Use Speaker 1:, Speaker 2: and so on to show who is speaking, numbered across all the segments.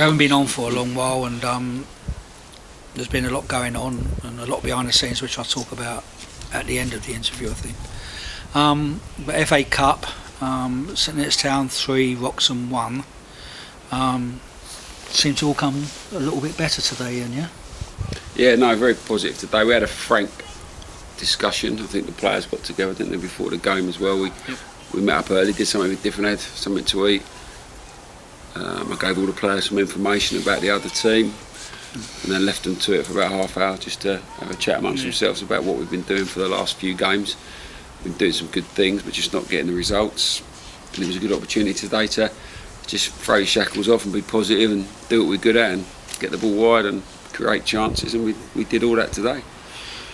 Speaker 1: haven't been on for a long while, and there's been a lot going on and a lot behind the scenes, which I'll talk about at the end of the interview, I think. But FA Cup, St Neots Town 3, Wroxham 1. Seemed to all come a little bit better today, Iain, yeah?
Speaker 2: Yeah, no, very positive today. We had a frank discussion. I think the players got together, didn't they, before the game as well. We met up early, did something different, had something to eat. I gave all the players some information about the other team, and then left them to it for about half hour just to have a chat amongst themselves about what we've been doing for the last few games. We've been doing some good things, but just not getting the results. And it was a good opportunity today to just throw your shackles off and be positive and do what we're good at and get the ball wide and create chances, and we did all that today.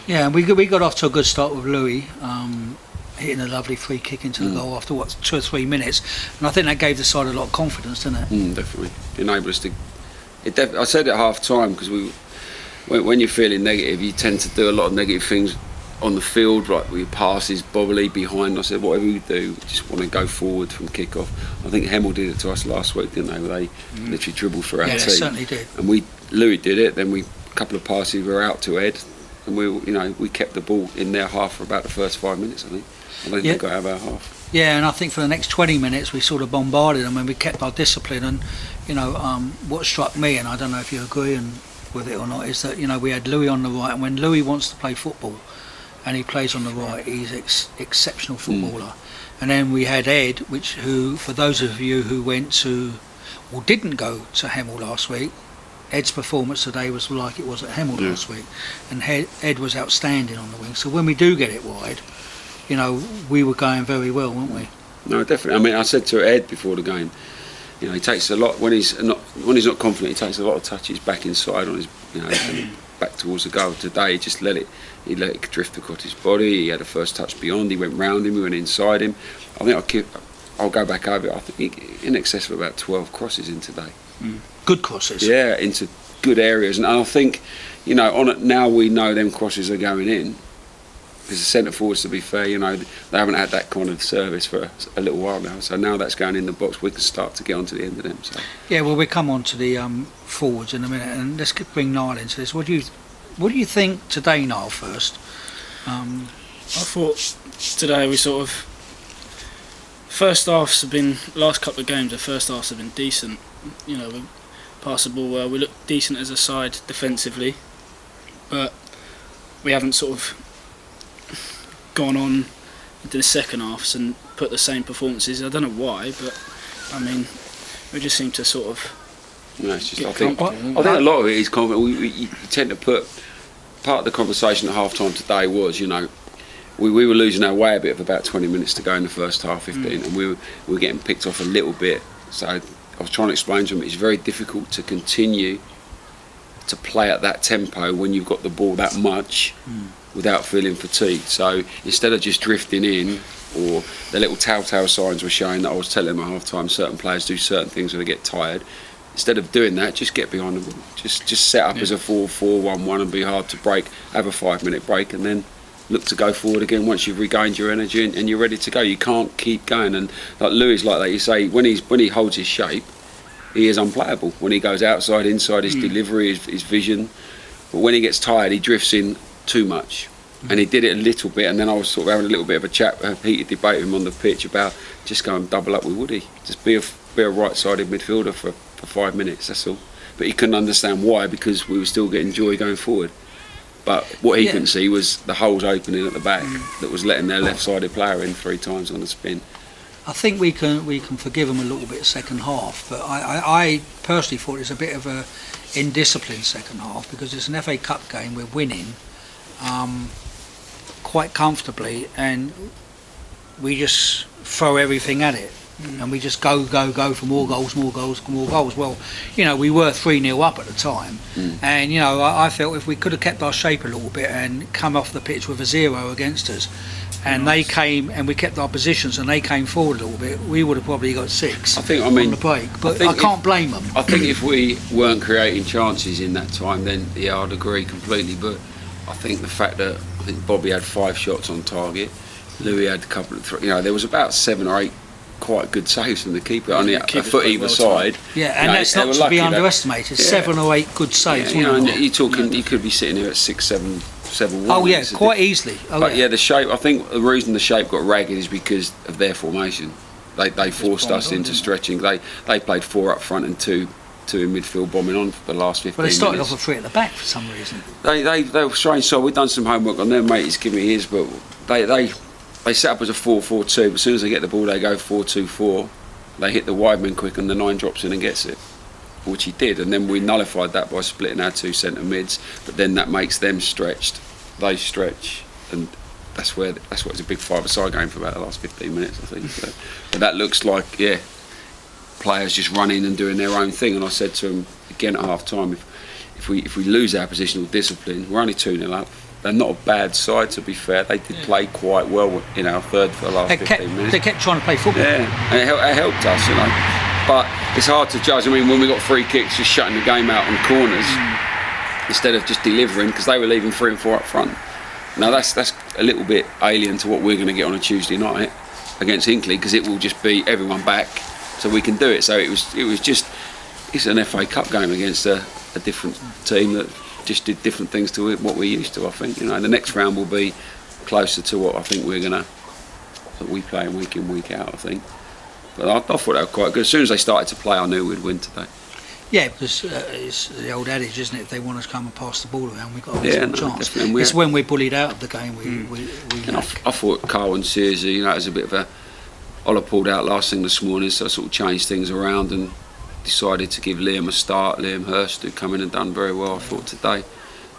Speaker 1: Yeah, and we got off to a good start with Louis, hitting a lovely free kick into the goal after 2 or 3 minutes, and I think that gave the side a lot of confidence, didn't it?
Speaker 2: Definitely enabled us to. I said at half time, because when you're feeling negative, you tend to do a lot of negative things on the field, like with passes, bobbly behind. I said, whatever we do, we just want to go forward from kick-off. I think Hemel did it to us last week, didn't they? Where they literally dribbled through our team.
Speaker 1: Yeah, they certainly did.
Speaker 2: And Louis did it. Then a couple of passes were out to Ed, and we kept the ball in their half for about the first 5 minutes. I think they got out of our half.
Speaker 1: Yeah, and I think for the next 20 minutes we sort of bombarded them, and we kept our discipline. And what struck me, and I don't know if you agree with it or not, is that we had Louis on the right, and when Louis wants to play football and he plays on the right, he's exceptional footballer. And then we had Ed, who for those of you who didn't go to Hemel last week, Ed's performance today was like it was at Hemel last week, and Ed was outstanding on the wing. So when we do get it wide, we were going very well, weren't we?
Speaker 2: No, definitely. I mean, I said to Ed before the game, he takes a lot when he's not confident. He takes a lot of touches back inside on his, back towards the goal. Today, he just let it drift across his body. He had a first touch beyond. He went round him. He went inside him. I think I'll go back over it. I think in excess of about 12 crosses in today.
Speaker 1: Good crosses.
Speaker 2: Yeah, into good areas, and I think on it now we know them crosses are going in. Because the centre forwards, to be fair, they haven't had that kind of service for a little while now. So now that's going in the box, we can start to get on to the end of them. So. Yeah,
Speaker 1: well, we'll come on to the forwards in a minute, and let's bring Niall into this. What do you think today, Niall? First,
Speaker 3: I thought today we sort of last couple of games. The first halves have been decent. We pass the ball well. We look decent as a side defensively, but we haven't sort of gone on into the second halves and put the same performances. I don't know why, but I mean, we just seem to sort of.
Speaker 2: No, it's just. I think a lot of it is confident. We tend to put part of the conversation at half time today was, we were losing our way a bit of about 20 minutes to go in the first half, 15, and we were getting picked off a little bit. So I was trying to explain to them it's very difficult to continue to play at that tempo when you've got the ball that much. Without feeling fatigued. So instead of just drifting in, or the little telltale signs were showing that I was telling them at half time certain players do certain things when they get tired, instead of doing that, just get behind the ball, just set up as a 4-4-1-1 and be hard to break, have a 5-minute break, and then look to go forward again once you've regained your energy and you're ready to go. You can't keep going, and like Louis, like that, you say, when he holds his shape, he is unplayable. When he goes outside, inside, his delivery, his vision, but when he gets tired, he drifts in too much, and he did it a little bit, and then I was sort of having a little bit of a heated debate with him on the pitch about just go and double up with Woody, just be a right-sided midfielder for 5 minutes, that's all. But he couldn't understand why, because we were still getting joy going forward. But what he couldn't see was the holes opening at the back that was letting their left-sided player in 3 times on the spin.
Speaker 1: I think we can forgive them a little bit second half, but I personally thought it was a bit of a indisciplined second half, because it's an FA Cup game, we're winning quite comfortably, and we just throw everything at it, and we just go for more goals. Well, we were 3-0 up at the time, and I felt if we could have kept our shape a little bit and come off the pitch with a 0 against us, and they came and we kept our positions and they came forward a little bit, we would have probably got 6 on the break. But I can't blame them.
Speaker 2: I think if we weren't creating chances in that time, then I'd agree completely. But I think the fact that Bobby had 5 shots on target, Louis had a couple of 3, there was about 7 or 8 quite good saves from the keeper,
Speaker 3: Yeah,
Speaker 2: only
Speaker 3: the
Speaker 2: a
Speaker 3: keeper's
Speaker 2: foot
Speaker 3: quite
Speaker 2: either
Speaker 3: well
Speaker 2: side.
Speaker 1: Yeah,
Speaker 2: You
Speaker 1: and
Speaker 2: know,
Speaker 1: that's
Speaker 2: they
Speaker 1: not
Speaker 2: were
Speaker 1: to
Speaker 2: lucky
Speaker 1: be
Speaker 2: that-
Speaker 1: underestimated.
Speaker 2: Yeah.
Speaker 1: 7 or 8 good saves.
Speaker 2: You know,
Speaker 1: wasn't
Speaker 2: and
Speaker 1: it?
Speaker 2: you're talking, you could be sitting here at 6, 7, 7-1.
Speaker 1: Oh yeah,
Speaker 2: It's a
Speaker 1: quite easily. Oh,
Speaker 2: But yeah, the shape. I think the reason the shape got ragged is because of their formation. They forced us into stretching. They played 4 up front and two in midfield, bombing on for the last 15
Speaker 1: But they started
Speaker 2: minutes.
Speaker 1: off with 3 at the back for some reason.
Speaker 2: They were strange. So we've done some homework on them, mate. He's given me his, but they set up as a 4-4-2. But as soon as they get the ball, they go 4-2-4. They hit the wide man quick, and the 9 drops in and gets it, which he did. And then we nullified that by splitting our 2 centre mids. But then that makes them stretched. They stretch, and that's what it's a big 5-a-side game for about the last 15 minutes, I think. So, but that looks like players just running and doing their own thing. And I said to them again at half time, if we lose our positional discipline, we're only 2-0 up. They're not a bad side, to be fair. They did play quite well in our third for the last 15 minutes.
Speaker 1: They kept trying to play football.
Speaker 2: Yeah, and it helped us, you know. But it's hard to judge. I mean, when we got free kicks, just shutting the game out on corners instead of just delivering, because they were leaving 3 and 4 up front. Now that's a little bit alien to what we're going to get on a Tuesday night against Hinckley, because it will just be everyone back, so we can do it. So it's an FA Cup game against a different team that just did different things to what we're used to. I think, you know, the next round will be closer to what I think that we play week in, week out, I think. But I thought they were quite good. As soon as they started to play, I knew we'd win today.
Speaker 1: Yeah, because it's the old adage, isn't it? If they want us to come and pass the ball around, we've got a chance.
Speaker 2: Definitely.
Speaker 1: It's when we're bullied out of the game we
Speaker 2: I thought Carl and Sears, you know, it was a bit of a... Ola pulled out last thing this morning, so I sort of changed things around and decided to give Liam a start. Liam Hurst, who come in and done very well, I thought, today.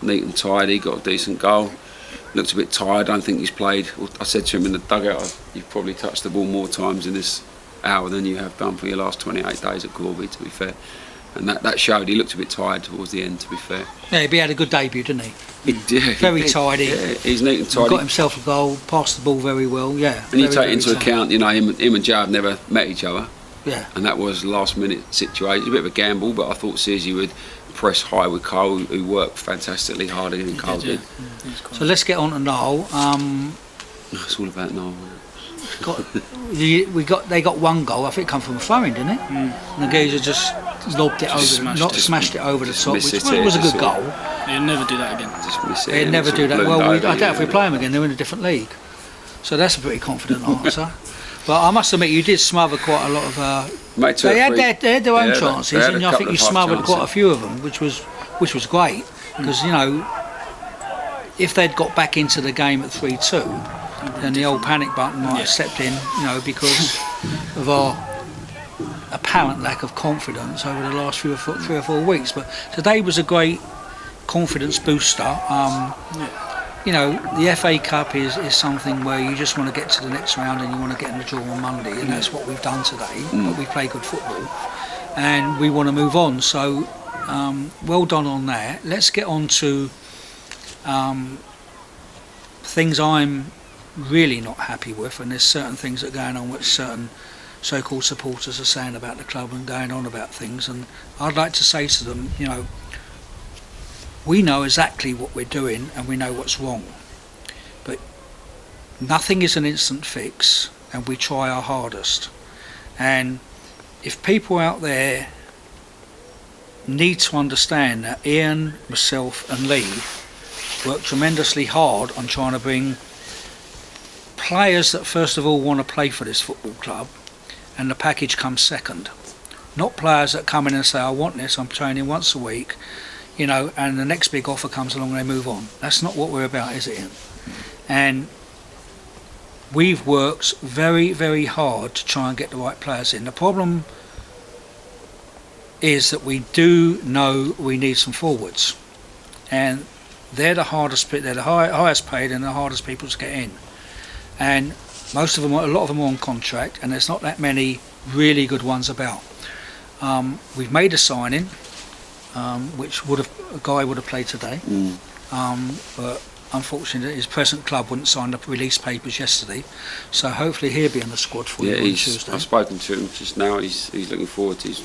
Speaker 2: Neat and tidy, got a decent goal. Looked a bit tired, I don't think he's played. I said to him in the dugout, you've probably touched the ball more times in this hour than you have done for your last 28 days at Corby, to be fair. And that showed. He looked a bit tired towards the end, to be fair.
Speaker 1: Yeah, he had a good debut, didn't he?
Speaker 2: He did.
Speaker 1: Very tidy.
Speaker 2: Yeah, he's neat and tidy.
Speaker 1: Got himself a goal, passed the ball very well, yeah.
Speaker 2: And you take into account, you know, him and Joe have never met each other.
Speaker 1: Yeah.
Speaker 2: And that was a last minute situation. A bit of a gamble, but I thought Searsy would press high with Carl, who worked fantastically harder than Carl did.
Speaker 1: So let's get on to Niall.
Speaker 2: It's all about Niall.
Speaker 1: They got 1 goal. I think it come from a throw-in, didn't it? And the geezer just lobbed it smashed it over the top, which was a good goal.
Speaker 3: He'll never do that again.
Speaker 2: Just miss it.
Speaker 1: They'd never do that. Well, I doubt if we
Speaker 2: play.
Speaker 1: play them again, they're in a different league. So that's a pretty confident answer. But I must admit, you did smother quite a lot of. They had their own chances, and I think you smothered quite a few of them, which was great, because you know, if they'd got back into the game at 3-2, then the old panic button might have stepped in, you know, because of our apparent lack of confidence over the last 3 or 4 weeks. But today was a great confidence booster. You know, the FA Cup is something where you just want to get to the next round and you want to get in the draw on Monday, and that's what we've done today. But we play good football and we want to move on. So well done on that. Let's get on to things I'm really not happy with, and there's certain things that are going on which certain so-called supporters are saying about the club and going on about things, and I'd like to say to them, you know, we know exactly what we're doing and we know what's wrong, but nothing is an instant fix, and we try our hardest. And if people out there need to understand that Iain, myself and Lee work tremendously hard on trying to bring players that first of all want to play for this football club, and the package comes second. Not players that come in and say, I want this, I'm training once a week, you know, and the next big offer comes along and they move on. That's not what we're about, is it, Iain? And we've worked very, very hard to try and get the right players in. The problem is that we do know we need some forwards, and they're the hardest, they're the highest paid and the hardest people to get in. And a lot of them are on contract, and there's not that many really good ones about. We've made a signing, which a guy would have played today, but unfortunately his present club wouldn't sign the release papers yesterday, so hopefully he'll be in the squad for you on Tuesday.
Speaker 2: I've spoken to him just now. He's looking forward to. He's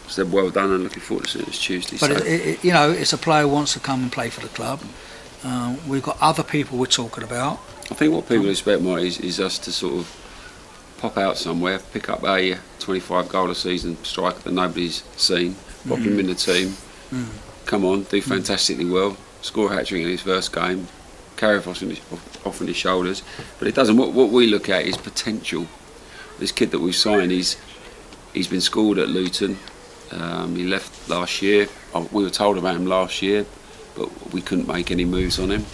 Speaker 2: said well done and looking forward to seeing it this Tuesday.
Speaker 1: But you know, it's a player who wants to come and play for the club. We've got other people we're talking about.
Speaker 2: I think what people expect, Mike, is us to sort of pop out somewhere, pick up a 25 goal a season striker that nobody's seen, pop him in the team, come on, do fantastically well, score a hat-trick in his first game, carry off on his shoulders. But it doesn't. What we look at is potential. This kid that we've signed, he's been schooled at Luton. He left last year. We were told about him last year, but we couldn't make any moves on him.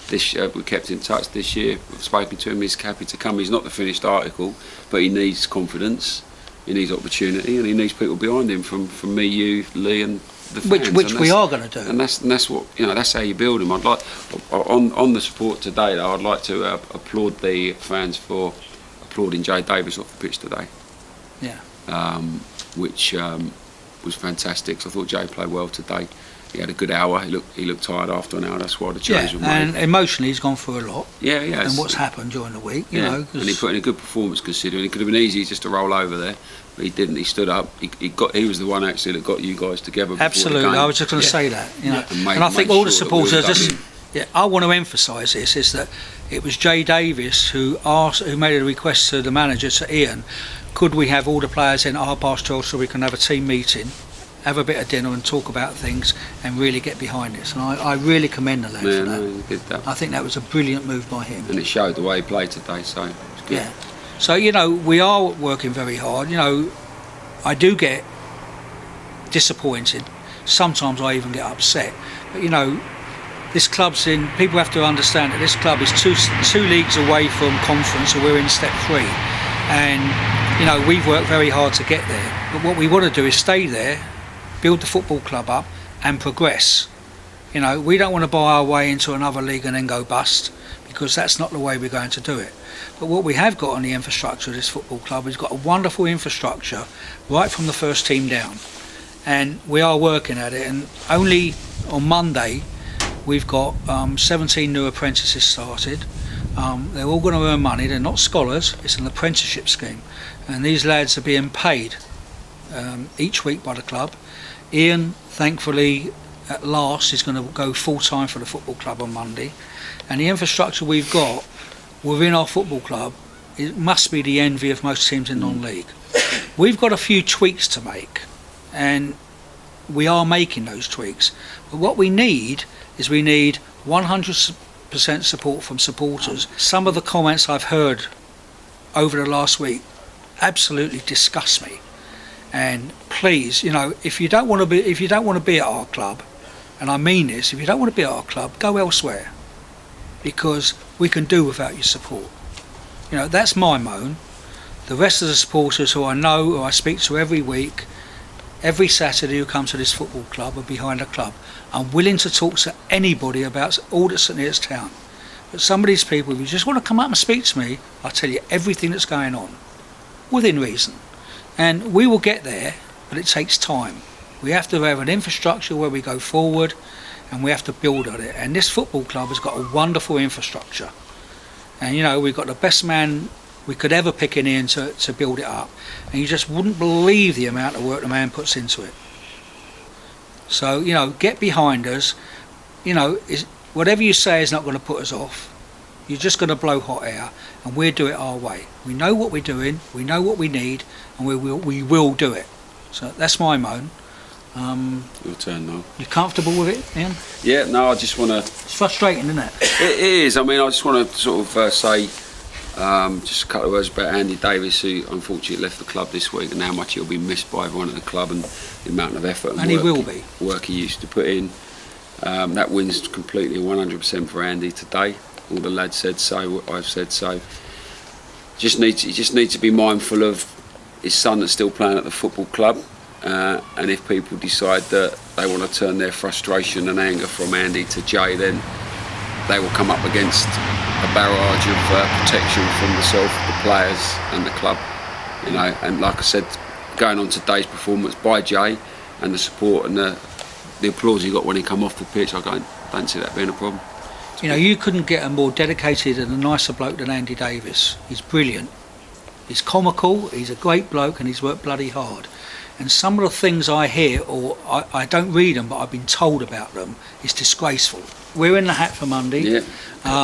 Speaker 2: This year, we kept in touch this year. We've spoken to him. He's happy to come. He's not the finished article, but he needs confidence. He needs opportunity, and he needs people behind him from me, you, Lee, and the fans.
Speaker 1: Which we are going to do.
Speaker 2: And that's what, you know. That's how you build him. I'd like on the support today, though. I'd like to applaud the fans for applauding Jay Davis off the pitch today.
Speaker 1: Yeah.
Speaker 2: Which was fantastic. So I thought Jay played well today. He had a good hour. He looked tired after an hour. That's why the change was made.
Speaker 1: And emotionally, he's gone through a lot.
Speaker 2: Yeah.
Speaker 1: And what's happened during the week, you know.
Speaker 2: And he put in a good performance considering. It could have been easy just to roll over there, but he didn't. He stood up. He was the one actually that got you guys together.
Speaker 1: Absolutely.
Speaker 2: The game.
Speaker 1: I was just going to say that. You know.
Speaker 2: And
Speaker 1: I think all the supporters.
Speaker 2: Yeah.
Speaker 1: I want to emphasise this is that it was Jay Davis who made a request to the manager, to Iain, could we have all the players in at 12:30 so we can have a team meeting, have a bit of dinner and talk about things and really get behind this. And I really commend the lad for that.
Speaker 2: No, he did that.
Speaker 1: I think that was a brilliant move by him.
Speaker 2: And it showed the way he played today, so it's good.
Speaker 1: Yeah. So, you know, we are working very hard. You know, I do get disappointed. Sometimes I even get upset. But, you know, this club's in, people have to understand that this club is two leagues away from conference, so we're in step 3. And, you know, we've worked very hard to get there. But what we want to do is stay there, build the football club up and progress. You know, we don't want to buy our way into another league and then go bust, because that's not the way we're going to do it. But what we have got on the infrastructure of this football club is got a wonderful infrastructure right from the first team down, and we are working at it. And only on Monday we've got 17 new apprentices started. They're all going to earn money. They're not scholars. It's an apprenticeship scheme, and these lads are being paid each week by the club. Iain, thankfully, at last is going to go full-time for the football club on Monday. And the infrastructure we've got within our football club, it must be the envy of most teams in non-league. We've got a few tweaks to make, and we are making those tweaks. But what we need is 100% support from supporters. Some of the comments I've heard over the last week absolutely disgust me. And please, you know, if you don't want to be at our club, and I mean this, if you don't want to be at our club, go elsewhere, because we can do without your support. You know, that's my moan. The rest of the supporters who I know, who I speak to every week, every Saturday, who come to this football club, are behind the club. I'm willing to talk to anybody about all that's in this town. But some of these people, if you just want to come up and speak to me, I'll tell you everything that's going on, within reason. And we will get there, but it takes time. We have to have an infrastructure where we go forward, and we have to build on it. And this football club has got a wonderful infrastructure. And, you know, we've got the best man we could ever pick in Iain to build it up. And you just wouldn't believe the amount of work the man puts into it. So, you know, get behind us. You know, whatever you say is not going to put us off. You're just going to blow hot air, and we'll do it our way. We know what we're doing, we know what we need, and we will do it. So that's my moan.
Speaker 2: Your turn now.
Speaker 1: You comfortable with it, Iain?
Speaker 2: Yeah, no, I just want to...
Speaker 1: It's frustrating, isn't it?
Speaker 2: It is. I mean, I just want to sort of say just a couple of words about Andy Davis, who unfortunately left the club this week, and how much he'll be missed by everyone at the club, and the amount of effort and
Speaker 1: he will be.
Speaker 2: Work he used to put in. That wins completely 100% for Andy today. All the lads said so, I've said so. He just needs to be mindful of his son that's still playing at the football club, and if people decide that they want to turn their frustration and anger from Andy to Jay, then they will come up against a barrage of protection from myself, the players and the club. You know, and like I said, going on today's performance by Jay and the support and the applause he got when he come off the pitch, I don't see that being a problem.
Speaker 1: You know, you couldn't get a more dedicated and a nicer bloke than Andy Davis. He's brilliant. He's comical, he's a great bloke, and he's worked bloody hard. And some of the things I hear, or I don't read them, but I've been told about them, is disgraceful. we're in the hat for Monday.
Speaker 2: Yeah.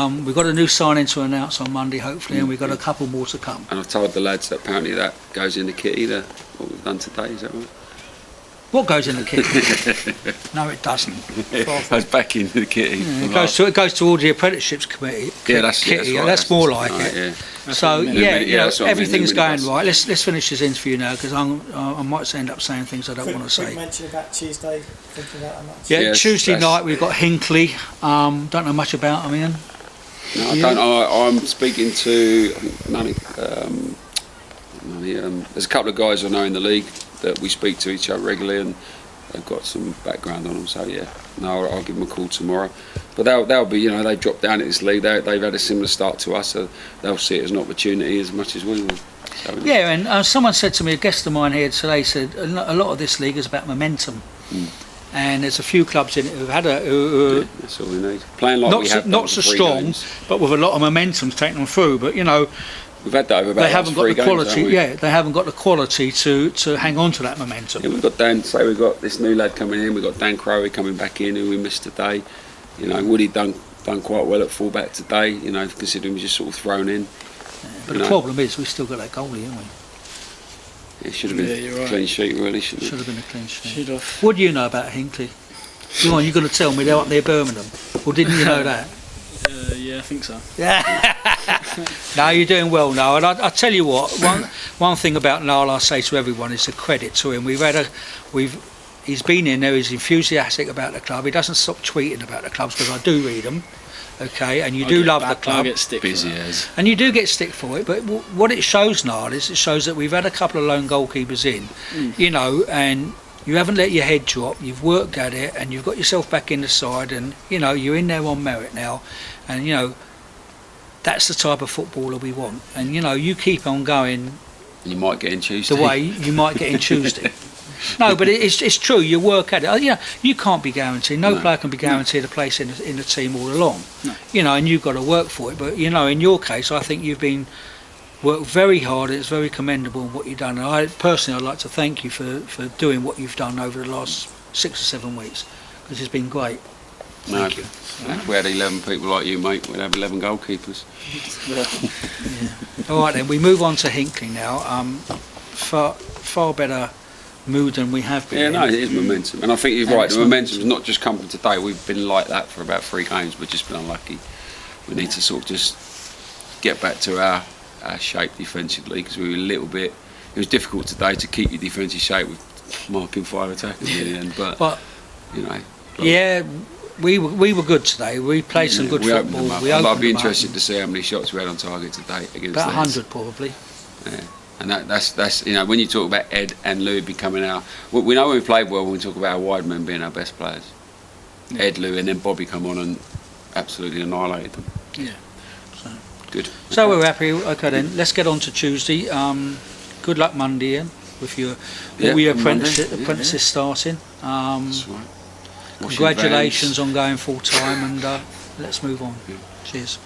Speaker 1: We've got a new signing to announce on Monday, hopefully, and we've got a couple more to come.
Speaker 2: And I've told the lads that apparently that goes in the kitty, what we've done today, is that right?
Speaker 1: What goes in the kitty? No, it doesn't.
Speaker 2: It goes back into the kitty.
Speaker 1: Yeah, it goes to all the apprenticeships committee.
Speaker 2: Yeah, that's
Speaker 1: kitty.
Speaker 2: right.
Speaker 1: That's more like
Speaker 2: right,
Speaker 1: it.
Speaker 2: Yeah.
Speaker 1: So
Speaker 2: that's what I mean,
Speaker 1: everything's going
Speaker 2: minibus.
Speaker 1: right. Let's finish this interview now because I might end up saying things I don't want to say.
Speaker 4: Mention about Tuesday. Thinking about that much.
Speaker 1: Yeah,
Speaker 2: Yes,
Speaker 1: Tuesday night we've got Hinckley. Don't know much about them, Iain.
Speaker 2: No, I don't. I'm speaking to there's a couple of guys I know in the league that we speak to each other regularly, and they've got some background on them. So I'll give them a call tomorrow. But they'll be, they dropped down at this league. They've had a similar start to us, so they'll see it as an opportunity as much as we will. So,
Speaker 1: yeah, and someone said to me, a guest of mine here today said a lot of this league is about momentum. And there's a few clubs in it who've had
Speaker 2: that's all we need. Playing like we have done
Speaker 1: not
Speaker 2: for
Speaker 1: so
Speaker 2: 3
Speaker 1: strong,
Speaker 2: games.
Speaker 1: but with a lot of momentum to take them through. But
Speaker 2: we've had that over about
Speaker 1: they haven't got the
Speaker 2: games,
Speaker 1: quality.
Speaker 2: haven't we?
Speaker 1: Yeah, they haven't got the quality to hang on to that momentum.
Speaker 2: Yeah, we've got we've got this new lad coming in. We've got Dan Crowley coming back in, who we missed today. Woody done quite well at fullback today. Considering we just sort of thrown in.
Speaker 1: Yeah, but the problem is we still got that goalie, haven't we?
Speaker 2: It should have been a clean sheet, really, shouldn't it?
Speaker 1: Should have been a clean sheet.
Speaker 3: Should have.
Speaker 1: What do you know about Hinckley? Come on, you're going to tell me they're up near Birmingham. Or didn't you know that?
Speaker 3: Yeah, I think so.
Speaker 1: Yeah. No, you're doing well, Niall. And I tell you what, one thing about Niall I say to everyone is a credit to him. He's been in there. He's enthusiastic about the club. He doesn't stop tweeting about the clubs because I do read them. Okay, and you do love the club.
Speaker 3: I get stick
Speaker 2: Busy
Speaker 3: for that.
Speaker 2: as.
Speaker 1: And you do get stick for it, but what it shows, Niall, is it shows that we've had a couple of lone goalkeepers in, and you haven't let your head drop. You've worked at it, and you've got yourself back in the side, and you're in there on merit now, and that's the type of footballer we want. And you keep on going.
Speaker 2: You might get in Tuesday.
Speaker 1: The way you might get in Tuesday. No, but it's true. You work at it. You can't be guaranteed. No player can be guaranteed a place in the team all along.
Speaker 3: No.
Speaker 1: And you've got to work for it. But in your case, I think you've been worked very hard. It's very commendable what you've done. And I'd like to thank you for doing what you've done over the last 6 or 7 weeks because it's been great. Thank you.
Speaker 2: If we had 11 people like you, mate, we'd have 11 goalkeepers.
Speaker 1: All right, then we move on to Hinckley now. Far better mood than we have been.
Speaker 2: Yeah, no, it is momentum, and I think you're right. The momentum's not just come from today. We've been like that for about 3 games. We've just been unlucky. We need to sort of just get back to our shape defensively because we were a little bit. It was difficult today to keep your defensive shape with marking 5 attackers in the end, but
Speaker 1: yeah. We were good today. We played some good football.
Speaker 2: I'd be interested to see how many shots we had on target today against
Speaker 1: about
Speaker 2: Leeds.
Speaker 1: 100 probably.
Speaker 2: Yeah. And that's when you talk about Ed and Lou becoming we know we played well when we talk about our wide men being our best players. Yeah. Ed, Lou, and then Bobby come on and absolutely annihilated them.
Speaker 1: Yeah.
Speaker 2: Good.
Speaker 1: So we're happy. Okay then, let's get on to Tuesday. Good luck Monday, Iain, with all your apprentices starting.
Speaker 2: That's right.
Speaker 1: Congratulations on going full time, and let's move on. Yeah. Cheers.